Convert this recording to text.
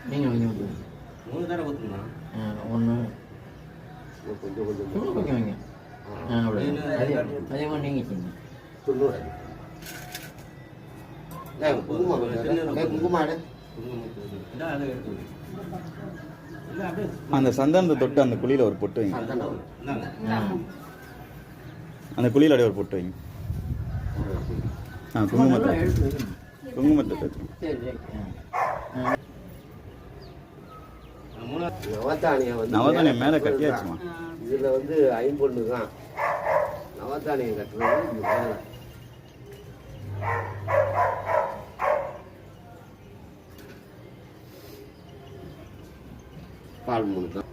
நீங்கள் கொஞ்சம் ஊற்றுங்க. 3 தடவை ஊற்றுமா? ஒன்று கொஞ்சம் கொஞ்சம் கொஞ்சம் வைங்க. அவ்வளோ அதே மாதிரி நீங்கள் செய்யுங்க. தொண்ணூறு குங்குமம் குங்குமாடு அந்த சந்தனத்தை தொட்டு அந்த குழியில் ஒரு பொட்டு வைங்க. சந்தனம் அந்த குழியில் அப்படியே ஒரு பொட்டு வைங்க. குங்குமத்தை குங்குமத்தை வச்சுருங்க. சரி சரி. நவதானியம் வந்து நவதானியம் மேலே கட்டியாச்சுமா. இதில் வந்து ஐம்பொண்ணு தான் நவதானியம் கட்டுறது. இது மேலே பால் மூணு தான்.